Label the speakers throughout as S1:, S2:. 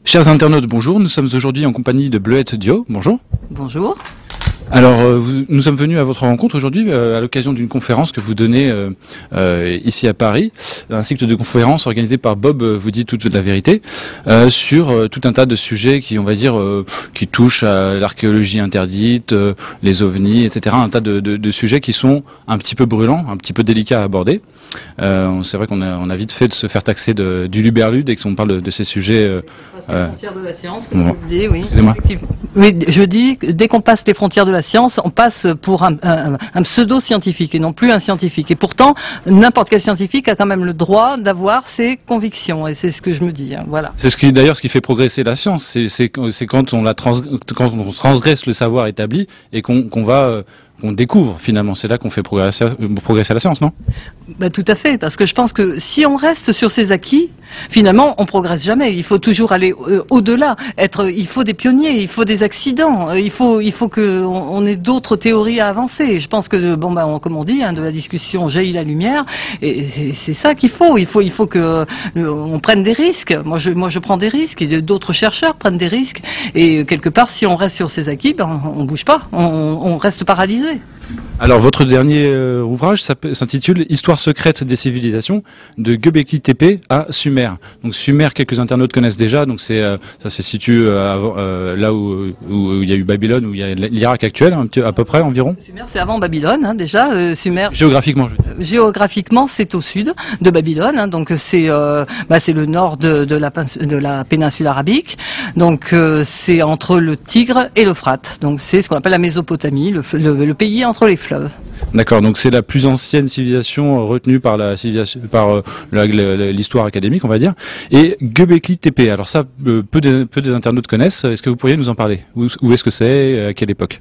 S1: Chers internautes, bonjour. Nous sommes aujourd'hui en compagnie de Bleuette Dio. Bonjour.
S2: Bonjour.
S1: Alors, nous sommes venus à votre rencontre aujourd'hui à l'occasion d'une conférence que vous donnez ici à Paris, un cycle de conférences organisé par Bob vous dit toute la vérité, sur tout un tas de sujets qui, on va dire, qui touchent à l'archéologie interdite, les ovnis, etc. Un tas de sujets qui sont un petit peu brûlants, un petit peu délicats à aborder. C'est vrai qu'on a vite fait de se faire taxer du luberlu dès qu'on parle de ces sujets.
S2: Les frontières de la science, comme vous le dites, oui.
S1: Excusez-moi.
S2: Oui, je dis que dès qu'on passe les frontières de la science, on passe pour un pseudo-scientifique et non plus un scientifique. Et pourtant, n'importe quel scientifique a quand même le droit d'avoir ses convictions. Et c'est ce que je me dis. Hein, voilà.
S1: C'est d'ailleurs ce qui fait progresser la science. C'est quand on transgresse le savoir établi et qu'on découvre finalement. C'est là qu'on fait progresser la science, non?
S2: Bah, tout à fait, parce que je pense que si on reste sur ses acquis, finalement, on progresse jamais. Il faut toujours aller au-delà. Il faut des pionniers, il faut des accidents, il faut que on ait d'autres théories à avancer. Je pense que comme on dit, hein, de la discussion jaillit la lumière, et c'est ça qu'il faut. Il faut que on prenne des risques. Moi, je prends des risques, et d'autres chercheurs prennent des risques. Et quelque part, si on reste sur ses acquis, on bouge pas, on reste paralysé.
S1: Alors, votre dernier ouvrage s'intitule Histoire secrète des civilisations, de Göbekli Tepe à Sumer. Donc Sumer, quelques internautes connaissent déjà. Donc ça se situe là où il y a eu Babylone, où il y a l'Irak actuel, à peu près environ.
S2: Sumer, c'est avant Babylone, hein, déjà. Sumer.
S1: Géographiquement, je veux dire.
S2: Géographiquement, c'est au sud de Babylone. Hein, donc c'est le nord de la péninsule arabique. Donc c'est entre le Tigre et l'Euphrate. Donc c'est ce qu'on appelle la Mésopotamie, le pays entre les fleuves.
S1: D'accord, donc c'est la plus ancienne civilisation retenue par l'histoire académique, on va dire. Et Göbekli Tepe, alors ça, peu des internautes connaissent. Est-ce que vous pourriez nous en parler? Où est-ce que c'est? À quelle époque?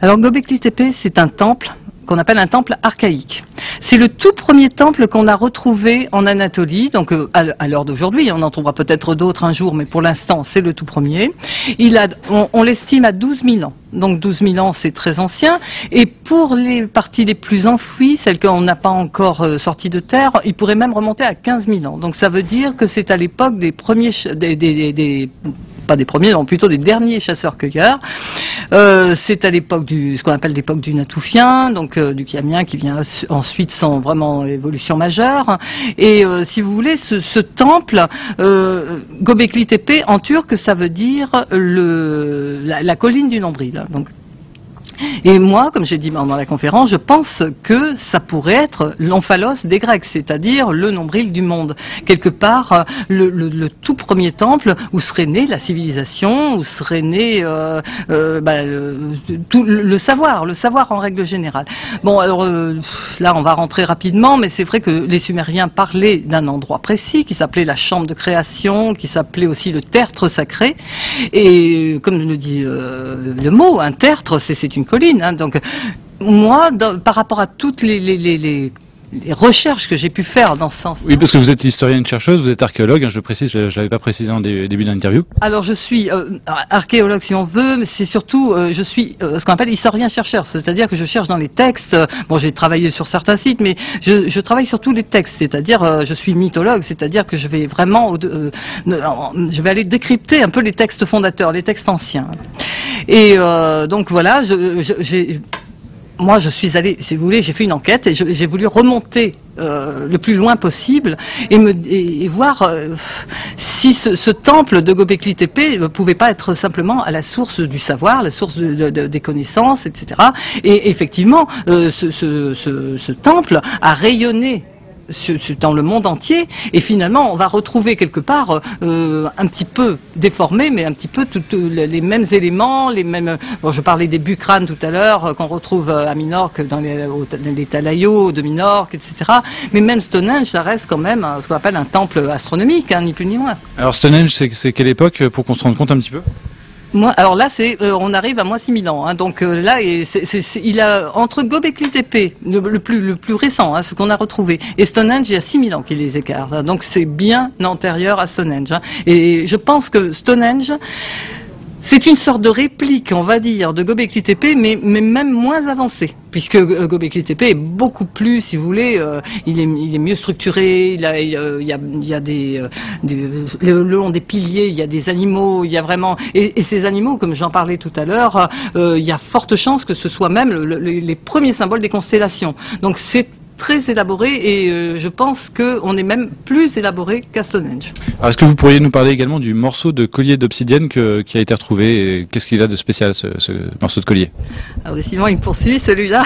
S2: Alors Göbekli Tepe, c'est un temple qu'on appelle un temple archaïque. C'est le tout premier temple qu'on a retrouvé en Anatolie, donc à l'heure d'aujourd'hui. On en trouvera peut-être d'autres un jour, mais pour l'instant, c'est le tout premier. On l'estime à 12 000 ans. Donc 12 000 ans, c'est très ancien. Et pour les parties les plus enfouies, celles qu'on n'a pas encore sorties de terre, il pourrait même remonter à 15 000 ans. Donc ça veut dire que c'est à l'époque des premiers, pas des premiers, non, plutôt des derniers chasseurs-cueilleurs. C'est à l'époque ce qu'on appelle l'époque du Natoufien, donc du Kiamien, qui vient ensuite sans vraiment évolution majeure. Et si vous voulez, ce temple, Göbekli Tepe, en turc, ça veut dire la colline du nombril. Donc, et moi, comme j'ai dit pendant la conférence, je pense que ça pourrait être l'omphalos des Grecs, c'est-à-dire le nombril du monde. Quelque part, le tout premier temple où serait née la civilisation, où serait né tout le savoir en règle générale. Bon, alors là, on va rentrer rapidement, mais c'est vrai que les Sumériens parlaient d'un endroit précis qui s'appelait la chambre de création, qui s'appelait aussi le tertre sacré. Et comme le dit le mot, un tertre, c'est une colline. Hein, donc, moi, par rapport à toutes les recherches que j'ai pu faire dans ce sens.
S1: Oui, parce que vous êtes historienne chercheuse, vous êtes archéologue, hein, je précise, je l'avais pas précisé en début de l'interview.
S2: Alors je suis archéologue si on veut, mais c'est surtout, je suis ce qu'on appelle historien chercheur, c'est-à-dire que je cherche dans les textes. Bon, j'ai travaillé sur certains sites, mais je travaille sur tous les textes, c'est-à-dire je suis mythologue, c'est-à-dire que je vais vraiment, je vais aller décrypter un peu les textes fondateurs, les textes anciens. Et donc voilà, moi, je suis allée, si vous voulez, j'ai fait une enquête et j'ai voulu remonter le plus loin possible et voir si ce temple de Göbekli Tepe ne pouvait pas être simplement à la source du savoir, la source des connaissances, etc. Et effectivement, ce temple a rayonné dans le monde entier, et finalement on va retrouver quelque part un petit peu déformé, mais un petit peu les mêmes éléments, les mêmes. Bon, je parlais des bucranes tout à l'heure qu'on retrouve à Minorque, dans les Talaïos de Minorque, etc. Mais même Stonehenge, ça reste quand même ce qu'on appelle un temple astronomique, hein, ni plus ni moins.
S1: Alors Stonehenge, c'est quelle époque, pour qu'on se rende compte un petit peu?
S2: Alors là, on arrive à moins 6000 ans. Hein, donc là, il a entre Göbekli Tepe, le plus récent, hein, ce qu'on a retrouvé, et Stonehenge, il y a 6000 ans qu'il les écarte. Hein, donc c'est bien antérieur à Stonehenge. Hein, et je pense que Stonehenge, C'est une sorte de réplique, on va dire, de Göbekli Tepe, mais même moins avancée, puisque Göbekli Tepe est beaucoup plus, si vous voulez, il est mieux structuré. Il y a le long des piliers, il y a des animaux, il y a vraiment, et ces animaux, comme j'en parlais tout à l'heure, il y a forte chance que ce soit même les premiers symboles des constellations. Donc c'est très élaboré et je pense qu'on est même plus élaboré qu'à Stonehenge.
S1: Alors, est-ce que vous pourriez nous parler également du morceau de collier d'obsidienne qui a été retrouvé et qu'est-ce qu'il a de spécial ce morceau de collier?
S2: Alors décidément il me poursuit celui-là.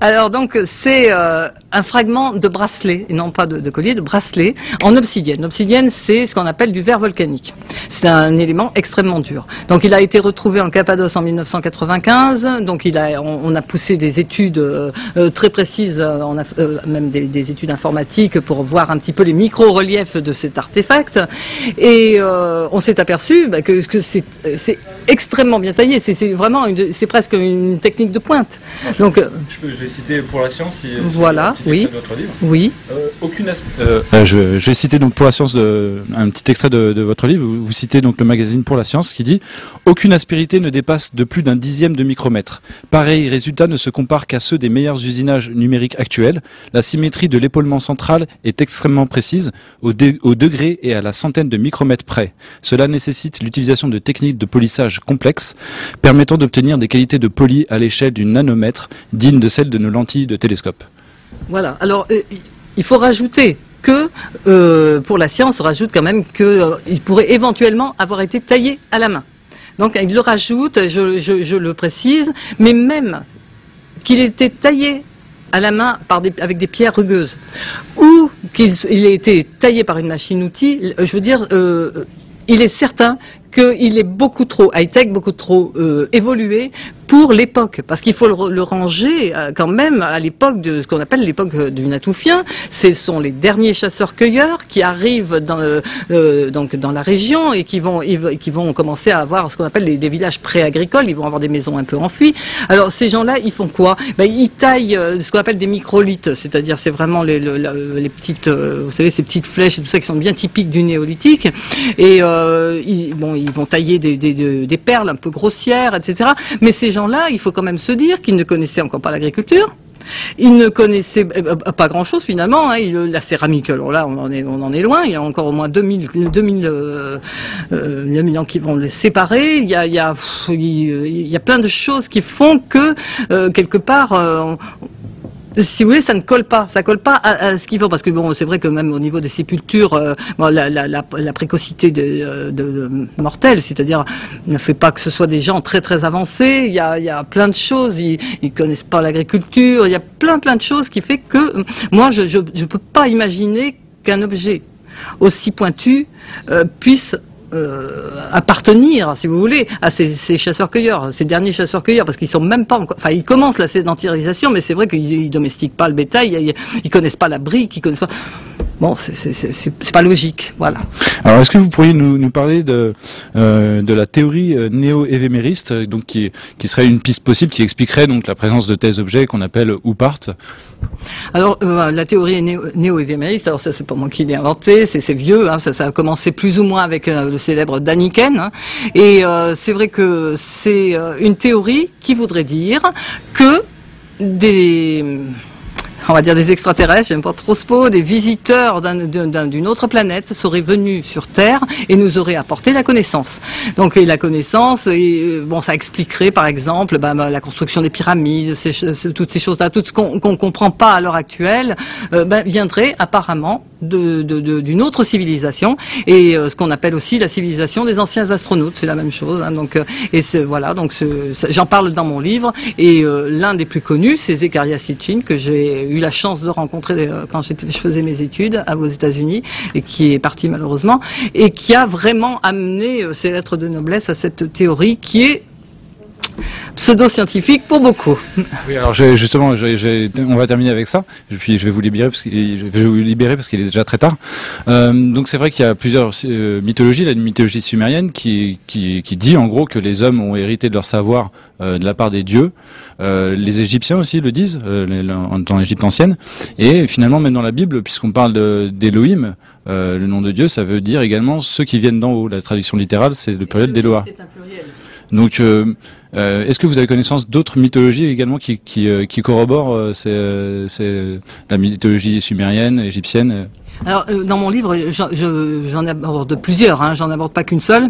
S2: Alors donc c'est un fragment de bracelet, et non pas de collier, de bracelet en obsidienne. L'obsidienne c'est ce qu'on appelle du verre volcanique. C'est un élément extrêmement dur. Donc il a été retrouvé en Cappadoce en 1995. Donc on a poussé des études très précises, même des études informatiques pour voir un petit peu les micro-reliefs de cet artefact. Et on s'est aperçu que c'est extrêmement bien taillé. C'est presque une technique de pointe. Donc
S1: je vais citer pour la science.
S2: Voilà, oui,
S1: votre livre.
S2: Oui.
S1: Je vais citer donc pour la science un petit extrait de votre livre. Vous citez donc le magazine Pour la Science qui dit « Aucune aspérité ne dépasse de plus d'un dixième de micromètre. Pareil résultat ne se compare qu'à ceux des meilleurs usinages numériques actuels. La symétrie de l'épaulement central est extrêmement précise, au degré et à la centaine de micromètres près. Cela nécessite l'utilisation de techniques de polissage complexes, permettant d'obtenir des qualités de poli à l'échelle du nanomètre, dignes de celles de nos lentilles de télescope. »
S2: Voilà, alors il faut rajouter que pour la science, on rajoute quand même qu'il pourrait éventuellement avoir été taillé à la main. Donc il le rajoute, je le précise, mais même qu'il ait été taillé à la main avec des pierres rugueuses, ou qu'il ait été taillé par une machine-outil, je veux dire, il est certain qu'il est beaucoup trop high-tech, beaucoup trop évolué pour l'époque, parce qu'il faut le ranger quand même à l'époque de ce qu'on appelle l'époque du Natoufien. Ce sont les derniers chasseurs-cueilleurs qui arrivent donc dans la région et qui vont commencer à avoir ce qu'on appelle des villages pré-agricoles. Ils vont avoir des maisons un peu enfuies. Alors ces gens-là, ils font quoi? Ils taillent ce qu'on appelle des microlithes, c'est-à-dire c'est vraiment les petites, vous savez, ces petites flèches et tout ça qui sont bien typiques du néolithique. Et ils vont tailler des perles un peu grossières, etc. Mais ces gens-là, il faut quand même se dire qu'ils ne connaissaient encore pas l'agriculture. Ils ne connaissaient pas grand-chose finalement. La céramique, alors là, on en est loin. Il y a encore au moins 2000 ans qui vont les séparer. Il y a plein de choses qui font que quelque part. Si vous voulez, ça colle pas à ce qu'il faut, parce que bon, c'est vrai que même au niveau des sépultures, la précocité de mortels, c'est-à-dire ne fait pas que ce soit des gens très très avancés. Il y a plein de choses, ils connaissent pas l'agriculture. Il y a plein de choses qui fait que moi je peux pas imaginer qu'un objet aussi pointu puisse appartenir, si vous voulez, à ces chasseurs-cueilleurs, ces derniers chasseurs-cueilleurs, parce qu'ils sont même pas encore, enfin, ils commencent la sédentarisation, mais c'est vrai qu'ils domestiquent pas le bétail, ils connaissent pas la brique, ils connaissent pas. Bon, c'est pas logique, voilà.
S1: Alors, est-ce que vous pourriez nous parler de la théorie néo-évémériste, donc qui serait une piste possible, qui expliquerait donc la présence de tels objets qu'on appelle OOPART?
S2: Alors, la théorie néo-évémériste, alors ça c'est pas moi qui l'ai inventé, c'est vieux, ça a commencé plus ou moins avec le célèbre Daniken, et c'est vrai que c'est une théorie qui voudrait dire que on va dire des extraterrestres, j'aime pas trop ce mot, des visiteurs d'une autre planète seraient venus sur Terre et nous auraient apporté la connaissance. Donc, et la connaissance, ça expliquerait par exemple la construction des pyramides, toutes ces choses-là, tout ce qu'on comprend pas à l'heure actuelle, viendrait apparemment d'une autre civilisation, et ce qu'on appelle aussi la civilisation des anciens astronautes, c'est la même chose. Donc j'en parle dans mon livre, et l'un des plus connus, c'est Zecharia Sitchin, que j'ai eu la chance de rencontrer quand je faisais mes études aux États-Unis, et qui est parti malheureusement, et qui a vraiment amené ses lettres de noblesse à cette théorie qui est pseudo-scientifique pour beaucoup.
S1: Oui, alors justement, on va terminer avec ça. Puis je vais vous libérer parce qu'il est déjà très tard. Donc c'est vrai qu'il y a plusieurs mythologies. La mythologie sumérienne qui dit en gros que les hommes ont hérité de leur savoir de la part des dieux. Les Égyptiens aussi le disent dans l'Égypte ancienne. Et finalement, même dans la Bible, puisqu'on parle d'Élohim, le nom de Dieu, ça veut dire également ceux qui viennent d'en haut. La traduction littérale, c'est le pluriel d'Eloah.
S2: C'est un pluriel.
S1: Donc, est-ce que vous avez connaissance d'autres mythologies également qui corroborent la mythologie sumérienne, égyptienne?
S2: Alors, dans mon livre, j'en aborde plusieurs, hein, j'en aborde pas qu'une seule.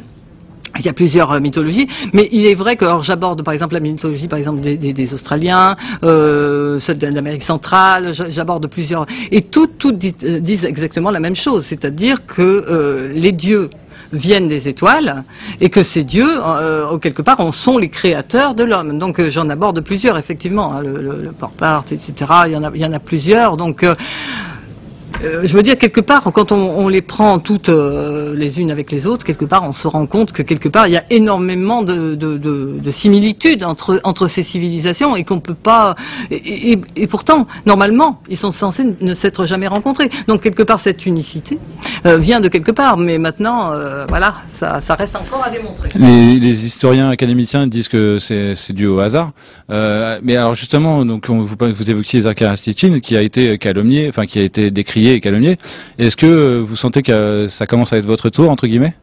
S2: Il y a plusieurs mythologies, mais il est vrai que j'aborde par exemple la mythologie par exemple des Australiens, celle d'Amérique centrale, j'aborde plusieurs, et toutes disent exactement la même chose, c'est-à-dire que les dieux viennent des étoiles et que ces dieux, quelque part, sont les créateurs de l'homme. Donc j'en aborde plusieurs, effectivement, hein, le port-part, etc. Il y en a plusieurs. Donc je veux dire, quelque part, quand on les prend toutes les unes avec les autres, quelque part, on se rend compte que quelque part, il y a énormément de similitudes entre ces civilisations et qu'on peut pas. Et pourtant, normalement, ils sont censés ne s'être jamais rencontrés. Donc quelque part, cette unicité vient de quelque part, mais maintenant, voilà, ça reste encore à démontrer.
S1: Les historiens académiciens disent que c'est dû au hasard. Mais alors justement, donc vous évoquiez Zacharias Sitchin, qui a été calomnié, enfin qui a été décrié et calomnié. Est-ce que vous sentez que ça commence à être votre tour, entre guillemets?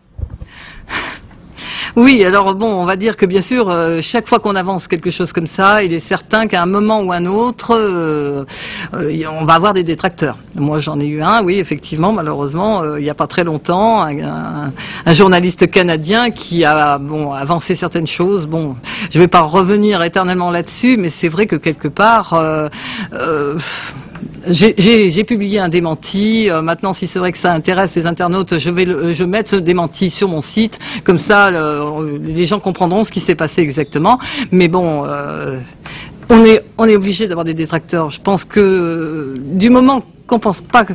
S2: Oui, alors bon, on va dire que bien sûr, chaque fois qu'on avance quelque chose comme ça, il est certain qu'à un moment ou un autre, on va avoir des détracteurs. Moi, j'en ai eu un, oui, effectivement, malheureusement, il n'y a pas très longtemps, un journaliste canadien qui a avancé certaines choses. Bon, je ne vais pas revenir éternellement là-dessus, mais c'est vrai que quelque part... J'ai publié un démenti. Maintenant, si c'est vrai que ça intéresse les internautes, je vais mettre ce démenti sur mon site. Comme ça, les gens comprendront ce qui s'est passé exactement. Mais bon, on est obligé d'avoir des détracteurs. Je pense que du moment qu'on pense pas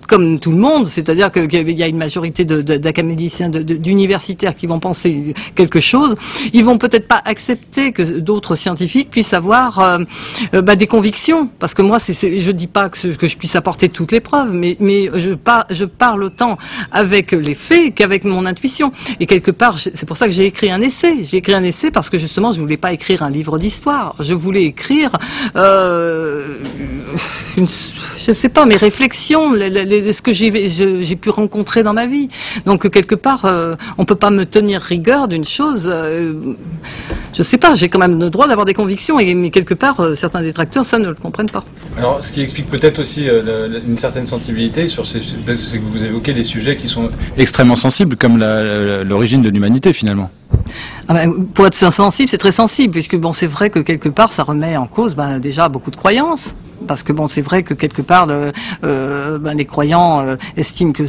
S2: comme tout le monde, c'est-à-dire qu'il y a une majorité d'académiciens, d'universitaires qui vont penser quelque chose, ils vont peut-être pas accepter que d'autres scientifiques puissent avoir des convictions. Parce que moi, je dis pas que je puisse apporter toutes les preuves, mais je parle autant avec les faits qu'avec mon intuition. Et quelque part, c'est pour ça que j'ai écrit un essai. J'ai écrit un essai parce que justement, je voulais pas écrire un livre d'histoire. Je voulais écrire, je sais pas, mes réflexions, ce que j'ai pu rencontrer dans ma vie. Donc quelque part, on peut pas me tenir rigueur d'une chose. Je sais pas, j'ai quand même le droit d'avoir des convictions, mais quelque part, certains détracteurs, ça ne le comprennent pas.
S1: Alors, ce qui explique peut-être aussi une certaine sensibilité sur c'est que vous évoquez des sujets qui sont extrêmement sensibles, comme l'origine de l'humanité finalement.
S2: Ah ben, pour être sensible, c'est très sensible, puisque bon, c'est vrai que quelque part, ça remet en cause déjà beaucoup de croyances. Parce que bon, c'est vrai que quelque part, les croyants estiment que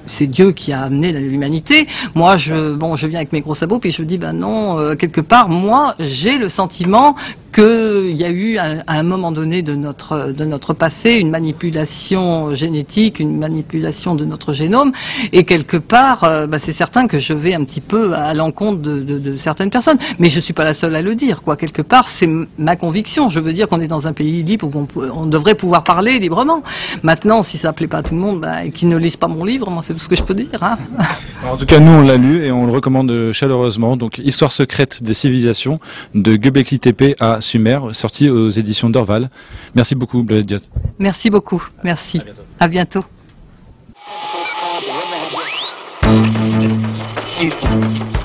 S2: c'est Dieu qui a amené l'humanité. Moi, je viens avec mes gros sabots, puis je me dis, non, quelque part, moi, j'ai le sentiment qu'il y a eu à un moment donné de notre passé une manipulation génétique, une manipulation de notre génome, et quelque part, c'est certain que je vais un petit peu à l'encontre de certaines personnes, mais je suis pas la seule à le dire, quoi. Quelque part, c'est ma conviction. Je veux dire qu'on est dans un pays libre où on devrait pouvoir parler librement. Maintenant, si ça plaît pas à tout le monde, et qu'ils ne lisent pas mon livre, moi, c'est tout ce que je peux dire. Hein.
S1: Alors, en tout cas, nous, on l'a lu et on le recommande chaleureusement. Donc, Histoire secrète des civilisations de Göbekli Tepe à Sumer, sorti aux éditions d'Orval. Merci beaucoup, Bleuette Diot.
S2: Merci beaucoup. Merci. À bientôt. À bientôt.